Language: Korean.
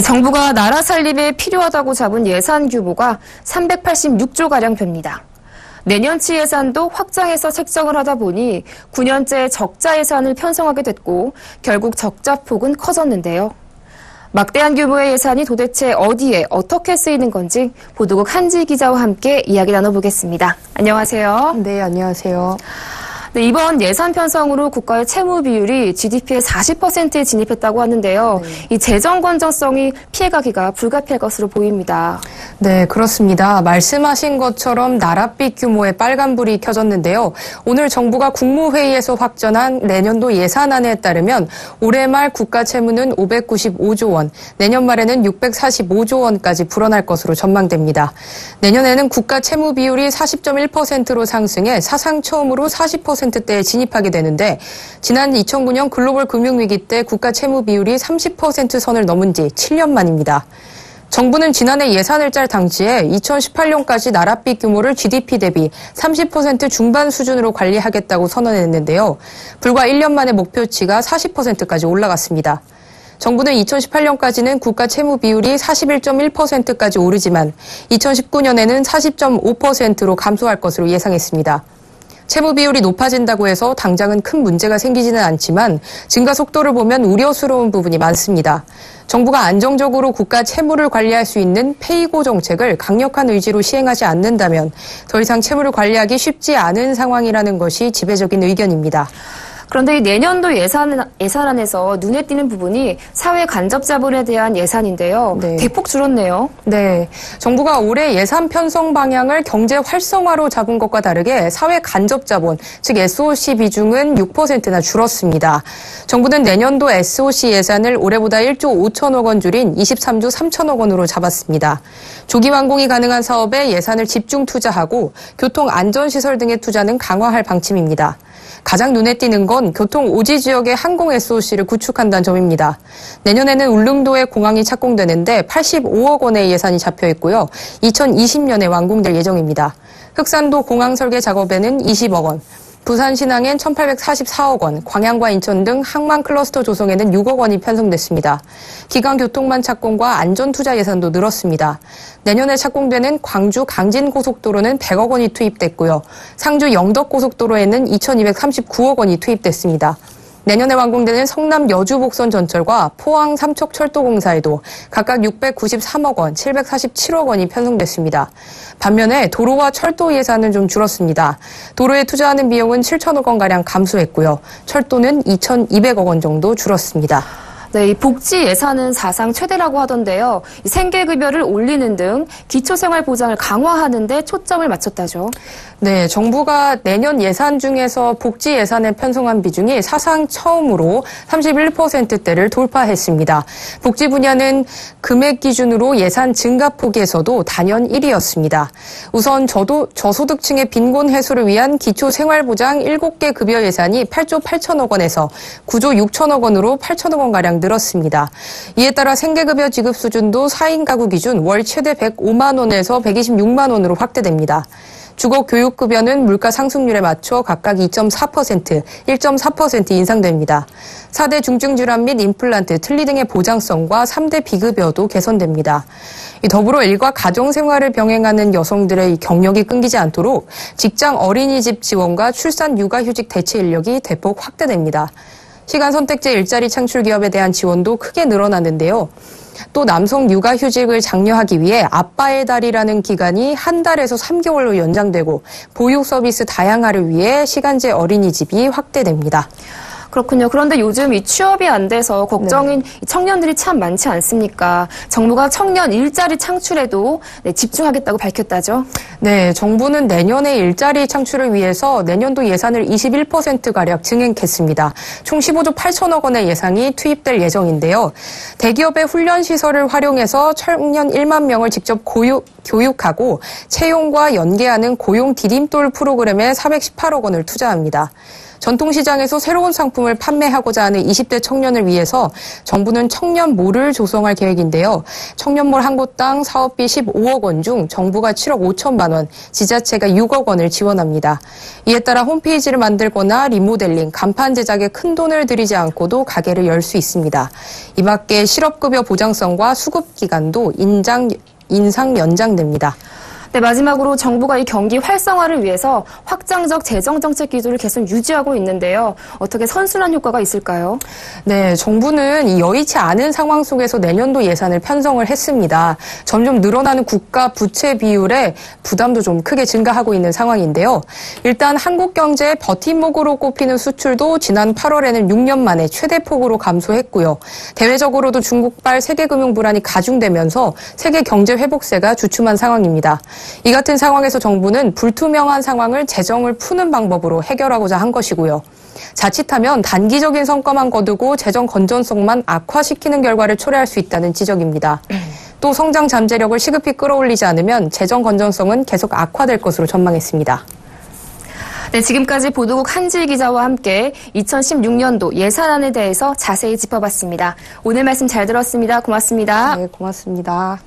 정부가 나라 살림에 필요하다고 잡은 예산 규모가 386조가량 됩니다. 내년치 예산도 확장해서 책정을 하다 보니 9년째 적자 예산을 편성하게 됐고 결국 적자폭은 커졌는데요. 막대한 규모의 예산이 도대체 어디에 어떻게 쓰이는 건지 보도국 한지 기자와 함께 이야기 나눠보겠습니다. 안녕하세요. 네, 안녕하세요. 네, 이번 예산 편성으로 국가의 채무 비율이 GDP의 40%에 진입했다고 하는데요. 이 재정 건전성이 피해가기가 불가피할 것으로 보입니다. 네, 그렇습니다. 말씀하신 것처럼 나랏빛 규모의 빨간불이 켜졌는데요. 오늘 정부가 국무회의에서 확정한 내년도 예산안에 따르면 올해 말 국가 채무는 595조 원, 내년 말에는 645조 원까지 불어날 것으로 전망됩니다. 내년에는 국가 채무 비율이 40.1%로 상승해 사상 처음으로 40%대에 진입하게 되는데 지난 2009년 글로벌 금융위기 때 국가 채무 비율이 30% 선을 넘은 지 7년 만입니다. 정부는 지난해 예산을 짤 당시에 2018년까지 나랏빛 규모를 GDP 대비 30% 중반 수준으로 관리하겠다고 선언했는데요. 불과 1년 만에 목표치가 40%까지 올라갔습니다. 정부는 2018년까지는 국가 채무 비율이 41.1%까지 오르지만 2019년에는 40.5%로 감소할 것으로 예상했습니다. 채무 비율이 높아진다고 해서 당장은 큰 문제가 생기지는 않지만 증가 속도를 보면 우려스러운 부분이 많습니다. 정부가 안정적으로 국가 채무를 관리할 수 있는 페이고 정책을 강력한 의지로 시행하지 않는다면 더 이상 채무를 관리하기 쉽지 않은 상황이라는 것이 지배적인 의견입니다. 그런데 이 내년도 예산안에서 눈에 띄는 부분이 사회 간접 자본에 대한 예산인데요. 네. 대폭 줄었네요. 네. 정부가 올해 예산 편성 방향을 경제 활성화로 잡은 것과 다르게 사회 간접 자본, 즉 SOC 비중은 6%나 줄었습니다. 정부는 내년도 SOC 예산을 올해보다 1조 5천억 원 줄인 23조 3천억 원으로 잡았습니다. 조기 완공이 가능한 사업에 예산을 집중 투자하고 교통 안전시설 등의 투자는 강화할 방침입니다. 가장 눈에 띄는 건 교통 오지 지역의 항공 SOC를 구축한다는 점입니다. 내년에는 울릉도에 공항이 착공되는데 85억 원의 예산이 잡혀 있고요. 2020년에 완공될 예정입니다. 흑산도 공항 설계 작업에는 20억 원, 부산 신항엔 1,844억 원, 광양과 인천 등 항만 클러스터 조성에는 6억 원이 편성됐습니다. 기간 교통망 착공과 안전 투자 예산도 늘었습니다. 내년에 착공되는 광주 강진 고속도로는 100억 원이 투입됐고요. 상주 영덕 고속도로에는 2,239억 원이 투입됐습니다. 내년에 완공되는 성남 여주 복선 전철과 포항 삼척 철도공사에도 각각 693억 원, 747억 원이 편성됐습니다. 반면에 도로와 철도 예산은 좀 줄었습니다. 도로에 투자하는 비용은 7천억 원가량 감소했고요. 철도는 2,200억 원 정도 줄었습니다. 네, 이 복지 예산은 사상 최대라고 하던데요. 이 생계급여를 올리는 등 기초생활 보장을 강화하는 데 초점을 맞췄다죠. 네, 정부가 내년 예산 중에서 복지 예산에 편성한 비중이 사상 처음으로 31%대를 돌파했습니다. 복지 분야는 금액 기준으로 예산 증가폭에서도 단연 1위였습니다. 우선 저소득층의 빈곤 해소를 위한 기초생활보장 7개 급여 예산이 8조 8천억 원에서 9조 6천억 원으로 8천억 원가량 늘었습니다. 이에 따라 생계급여 지급 수준도 4인 가구 기준 월 최대 105만 원에서 126만 원으로 확대됩니다. 주거교육급여는 물가 상승률에 맞춰 각각 2.4%, 1.4% 인상됩니다. 4대 중증질환 및 임플란트, 틀니 등의 보장성과 3대 비급여도 개선됩니다. 더불어 일과 가정생활을 병행하는 여성들의 경력이 끊기지 않도록 직장 어린이집 지원과 출산 육아휴직 대체 인력이 대폭 확대됩니다. 시간 선택제 일자리 창출 기업에 대한 지원도 크게 늘어났는데요. 또 남성 육아휴직을 장려하기 위해 아빠의 달이라는 기간이 한 달에서 3개월로 연장되고 보육 서비스 다양화를 위해 시간제 어린이집이 확대됩니다. 그렇군요. 그런데 요즘 이 취업이 안 돼서 걱정인 청년들이 참 많지 않습니까? 정부가 청년 일자리 창출에도 집중하겠다고 밝혔다죠. 네, 정부는 내년에 일자리 창출을 위해서 내년도 예산을 21%가량 증액했습니다. 총 15조 8천억 원의 예산이 투입될 예정인데요. 대기업의 훈련시설을 활용해서 청년 1만 명을 직접 교육하고 채용과 연계하는 고용 디딤돌 프로그램에 418억 원을 투자합니다. 전통시장에서 새로운 상품을 판매하고자 하는 20대 청년을 위해서 정부는 청년몰을 조성할 계획인데요. 청년몰 한 곳당 사업비 15억 원 중 정부가 7억 5천만 원, 지자체가 6억 원을 지원합니다. 이에 따라 홈페이지를 만들거나 리모델링, 간판 제작에 큰돈을 들이지 않고도 가게를 열 수 있습니다. 이 밖에 실업급여 보장성과 수급기간도 인상 연장됩니다. 네, 마지막으로 정부가 이 경기 활성화를 위해서 확장적 재정정책 기조를 계속 유지하고 있는데요. 어떻게 선순환 효과가 있을까요? 네, 정부는 이 여의치 않은 상황 속에서 내년도 예산을 편성을 했습니다. 점점 늘어나는 국가 부채 비율에 부담도 좀 크게 증가하고 있는 상황인데요. 일단 한국 경제의 버팀목으로 꼽히는 수출도 지난 8월에는 6년 만에 최대폭으로 감소했고요. 대외적으로도 중국발 세계금융 불안이 가중되면서 세계 경제 회복세가 주춤한 상황입니다. 이 같은 상황에서 정부는 불투명한 상황을 재정을 푸는 방법으로 해결하고자 한 것이고요. 자칫하면 단기적인 성과만 거두고 재정 건전성만 악화시키는 결과를 초래할 수 있다는 지적입니다. 또 성장 잠재력을 시급히 끌어올리지 않으면 재정 건전성은 계속 악화될 것으로 전망했습니다. 네, 지금까지 보도국 한지희 기자와 함께 2016년도 예산안에 대해서 자세히 짚어봤습니다. 오늘 말씀 잘 들었습니다. 고맙습니다. 네, 고맙습니다.